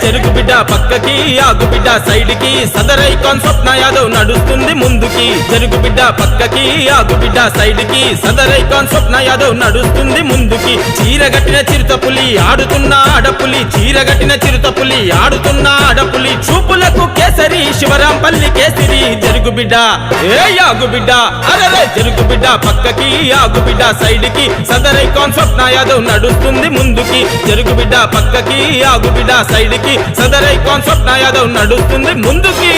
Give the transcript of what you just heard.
చెరుకు బిడ్డ పక్కకి ఆగు బిడ్డ సైడ్ కి సదర్ ఐకాన్ స్వప్న యాదవ్ నడుస్తుంది ముందుకి చెరుకు బిడ్డ పక్కకి ఆగు బిడ్డ సైడ్ కి సదర్ ఐకాన్ స్వప్న యాదవ్ నడుస్తుంది ముందుకి చీరగట్టిన చిరుత పులి ఆడుతున్న ఆడపులి చీరగట్టిన చిరుత పులి ఆడుతున్న ఆడపులి చూపులకు కేసరి శివరాంపల్లి కేసరి చెరుకు బిడ్డ ఆగు బిడ్డ అరే చెరుకు బిడ్డ పక్కకి ఆగు బిడ్డ సైడ్ కి సదర్ ఐకాన్ స్వప్న యాదవ్ నడుస్తుంది ముందుకి చెరుకు బిడ్డ పక్కకి ఆగు బిడ్డ సైడ్ కి సదర్ ఐకాన్ స్వప్న యాదవ్ నడుస్తుంది ముందుకి